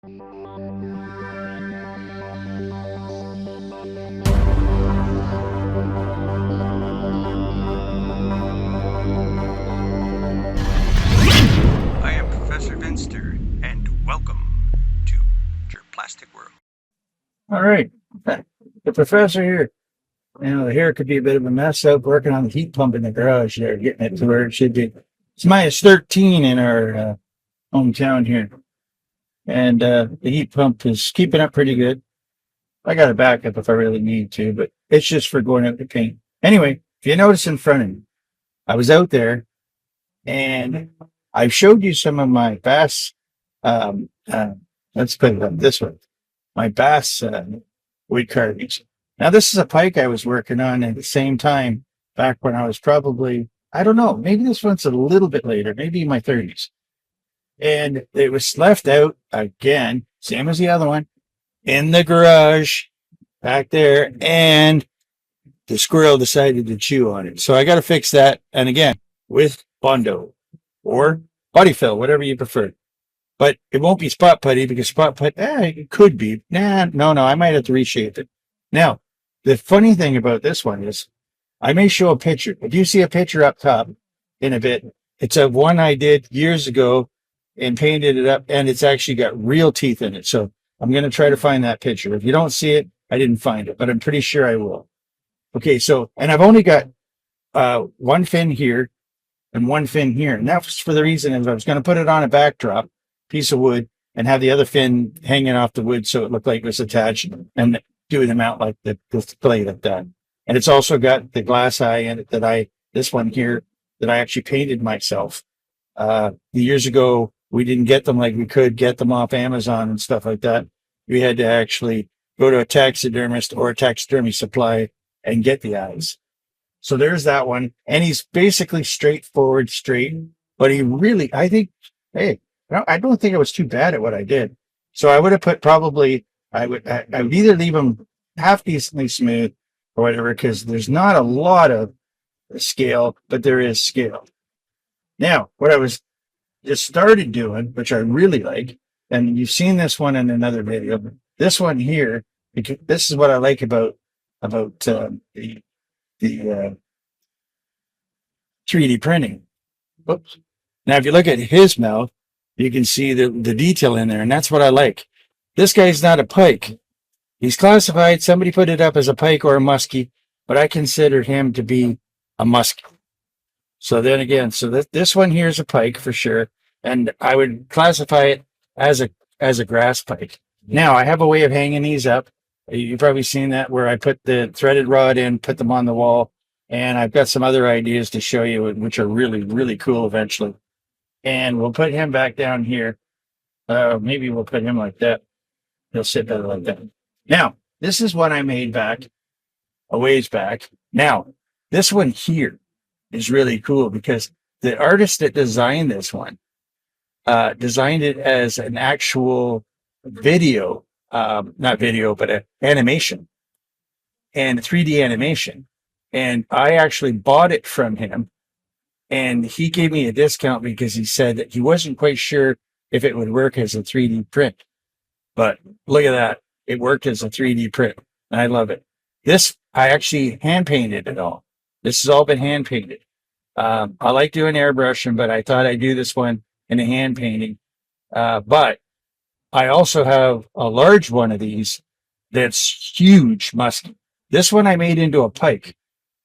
I am Professor Vinster, and welcome to Jurplastic World. All right, the professor here. The hair could be a bit of a mess out working on the heat pump in the garage there, getting it to where it should be. It's -13 in our hometown here, and the heat pump is keeping up pretty good. I got a backup if I really need to, but it's just for going out to paint. Anyway, if you notice in front of me, I was out there, and I showed you some of my bass. Let's put it up this way. My bass wood carvings. Now, this is a pike I was working on at the same time back when I was probably, I don't know, maybe this one's a little bit later, maybe in my 30s. And it was left out again, same as the other one, in the garage back there. And the squirrel decided to chew on it. So I got to fix that. And again, with Bondo or Buddy Fill, whatever you prefer. But it won't be spot putty because spot putty, it could be. No, I might have to reshape it. Now, the funny thing about this one is I may show a picture. If you see a picture up top in a bit, it's a one I did years ago and painted it up, and it's actually got real teeth in it. So I'm going to try to find that picture. If you don't see it, I didn't find it, but I'm pretty sure I will. Okay, so, and I've only got one fin here and one fin here. And that was for the reason is I was going to put it on a backdrop piece of wood and have the other fin hanging off the wood so it looked like it was attached and do them out like the display I've done. And it's also got the glass eye in it this one here that I actually painted myself. Years ago, we didn't get them like we could get them off Amazon and stuff like that. We had to actually go to a taxidermist or a taxidermy supply and get the eyes. So there's that one. And he's basically straightforward, straight, but he really, I think, hey, I don't think I was too bad at what I did. So I would have put probably, I would either leave them half decently smooth or whatever, because there's not a lot of scale, but there is scale. Now, what I was just started doing, which I really like, and you've seen this one in another video, this one here, because this is what I like about the 3D printing. Oops. Now, if you look at his mouth, you can see the detail in there, and that's what I like. This guy's not a pike. He's classified, somebody put it up as a pike or a muskie, but I consider him to be a muskie. So then again, this one here is a pike for sure, and I would classify it as a grass pike. Now, I have a way of hanging these up. You've probably seen that where I put the threaded rod in, put them on the wall, and I've got some other ideas to show you, which are really, really cool eventually. And we'll put him back down here. Maybe we'll put him like that. He'll sit better like that. Now, this is what I made back a ways back. Now, this one here is really cool because the artist that designed this one designed it as an actual video, not video, but an animation and 3D animation. And I actually bought it from him. And he gave me a discount because he said that he wasn't quite sure if it would work as a 3D print. But look at that. It worked as a 3D print. And I love it. This, I actually hand painted it all. This has all been hand painted. I like doing airbrushing, but I thought I'd do this one in a hand painting. But I also have a large one of these that's huge musky. This one I made into a pike.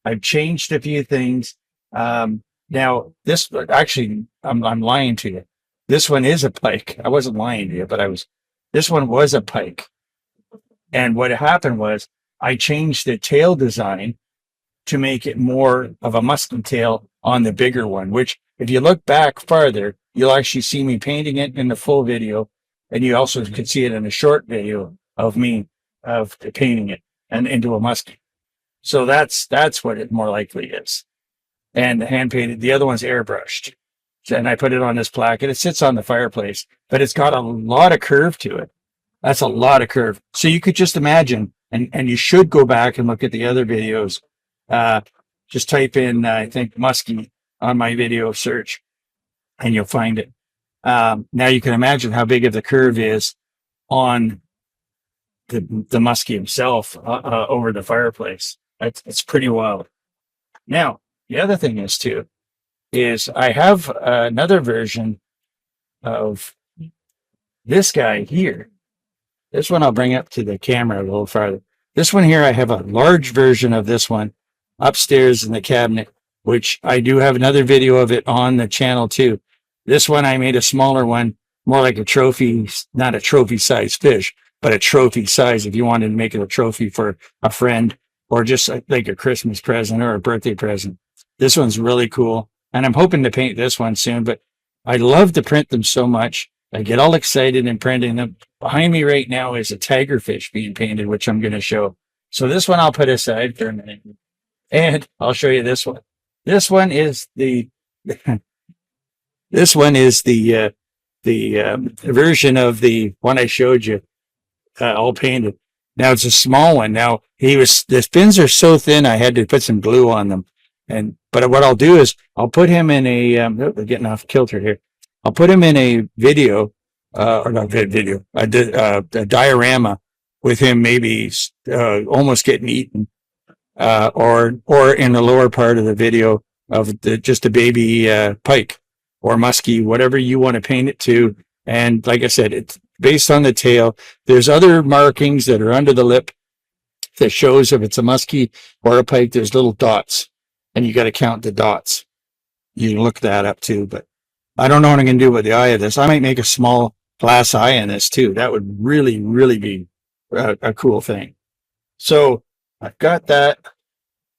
I've changed a few things. Now, this actually, I'm lying to you. This one is a pike. I wasn't lying to you, but this one was a pike. And what happened was I changed the tail design to make it more of a musky tail on the bigger one, which if you look back farther, you'll actually see me painting it in the full video. And you also could see it in a short video of me of painting it and into a musky. So that's what it more likely is. And hand painted. The other one's airbrushed. And I put it on this plaque and it sits on the fireplace, but it's got a lot of curve to it. That's a lot of curve. So you could just imagine, and you should go back and look at the other videos. Just type in, I think, musky on my video search and you'll find it. Now you can imagine how big of the curve is on the muskie himself over the fireplace. It's pretty wild. Now, the other thing is too, is I have another version of this guy here. This one I'll bring up to the camera a little farther. This one here, I have a large version of this one upstairs in the cabinet, which I do have another video of it on the channel too. This one, I made a smaller one, more like a trophy, not a trophy size fish, but a trophy size if you wanted to make it a trophy for a friend or just like a Christmas present or a birthday present. This one's really cool. And I'm hoping to paint this one soon, but I love to print them so much. I get all excited in printing them. Behind me right now is a tigerfish being painted, which I'm going to show. So this one I'll put aside for a minute. And I'll show you this one. This one is the this one is the version of the one I showed you, all painted. Now it's a small one. Now the fins are so thin I had to put some glue on them. But what I'll do is I'll put him in a we're getting off kilter here. I'll put him in a video, or not video, a diorama with him maybe almost getting eaten, or in the lower part of the video of just a baby pike or muskie, whatever you want to paint it to. And like I said, it's based on the tail. There's other markings that are under the lip that shows if it's a muskie or a pike. There's little dots, and you got to count the dots. You can look that up too, but I don't know what I'm going to do with the eye of this. I might make a small glass eye in this too. That would really, really be a cool thing. So I've got that,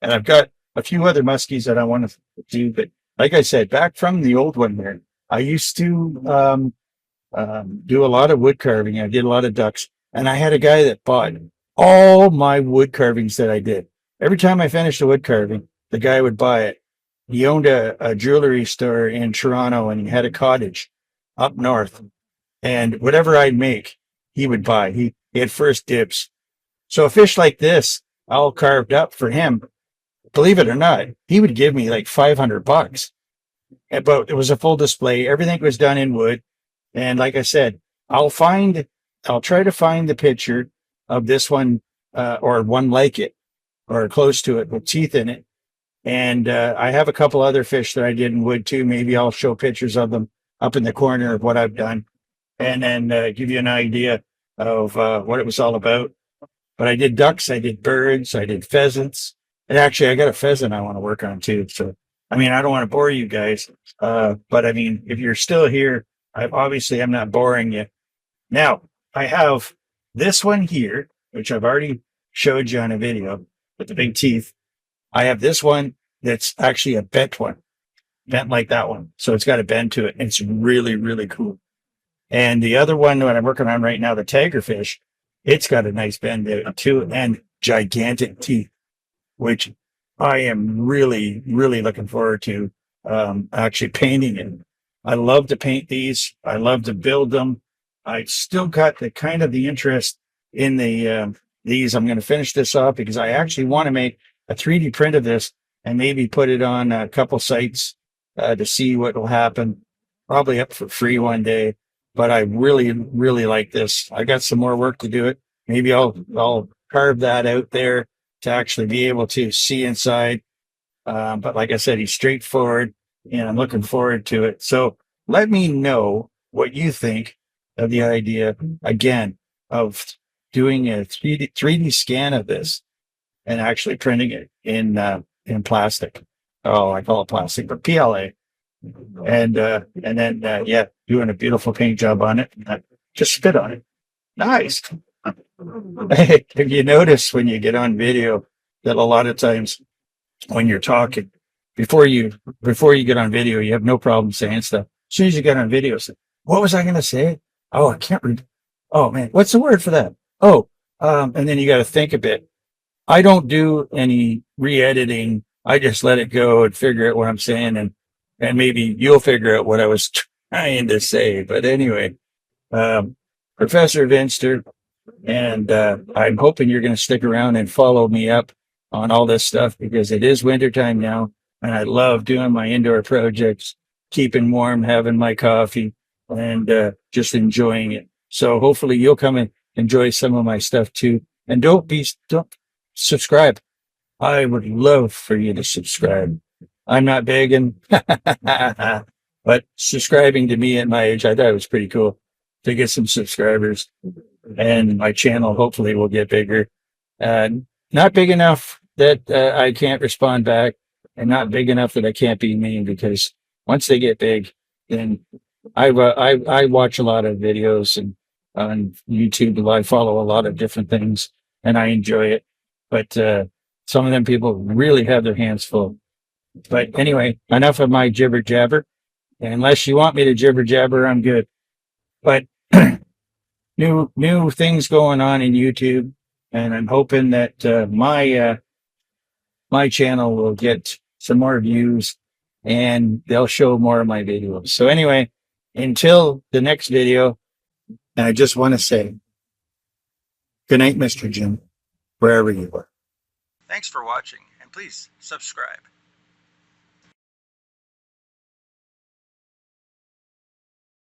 and I've got a few other muskies that I want to do. But like I said, back from the old one there, I used to do a lot of wood carving. I did a lot of ducks, and I had a guy that bought all my wood carvings that I did. Every time I finished a wood carving, the guy would buy it. He owned a jewelry store in Toronto, and he had a cottage up north. And whatever I'd make, he would buy. He had first dibs. So a fish like this, all carved up for him, believe it or not, he would give me like $500. But it was a full display. Everything was done in wood. And like I said, I'll try to find the picture of this one, or one like it, or close to it with teeth in it. And I have a couple other fish that I did in wood too. Maybe I'll show pictures of them up in the corner of what I've done, and then give you an idea of what it was all about. But I did ducks, I did birds, I did pheasants. And actually, I got a pheasant I want to work on too. So, I mean, I don't want to bore you guys. But I mean, if you're still here, I'm not boring you. Now, I have this one here, which I've already showed you on a video with the big teeth. I have this one that's actually a bent one, bent like that one. So it's got a bend to it. It's really, really cool. And the other one that I'm working on right now, the tigerfish, it's got a nice bend to it too, and gigantic teeth, which I am really, really looking forward to actually painting it. I love to paint these. I love to build them. I still got the kind of the interest in these. I'm going to finish this off because I actually want to make a 3D print of this and maybe put it on a couple sites to see what will happen. Probably up for free one day, but I really, really like this. I got some more work to do it. Maybe I'll carve that out there to actually be able to see inside. But like I said, he's straightforward, and I'm looking forward to it. So let me know what you think of the idea, again, of doing a 3D scan of this and actually printing it in plastic. Oh, I call it plastic, but PLA. And then, doing a beautiful paint job on it. Just spit on it. Nice. Hey, have you noticed when you get on video that a lot of times when you're talking, before you get on video, you have no problem saying stuff. As soon as you get on video, say, what was I going to say? Oh, I can't read. Oh man, what's the word for that? Oh, and then you got to think a bit. I don't do any re-editing. I just let it go and figure out what I'm saying, and maybe you'll figure out what I was trying to say. But anyway, Professor Vinster, and I'm hoping you're going to stick around and follow me up on all this stuff, because it is wintertime now, and I love doing my indoor projects, keeping warm, having my coffee, and just enjoying it. So hopefully you'll come and enjoy some of my stuff too. And don't subscribe. I would love for you to subscribe. I'm not begging, but subscribing to me at my age, I thought it was pretty cool to get some subscribers, and my channel hopefully will get bigger. Uh, Not big enough that I can't respond back, and not big enough that I can't be mean, because once they get big, then I watch a lot of videos and on YouTube. I follow a lot of different things, and I enjoy it. But some of them people really have their hands full. But anyway, enough of my jibber jabber. Unless you want me to jibber jabber, I'm good. But new things going on in YouTube, and I'm hoping that my channel will get some more views, and they'll show more of my videos. So anyway, until the next video, I just want to say good night, Mr. Jim, wherever you are. Thanks for watching, and please subscribe.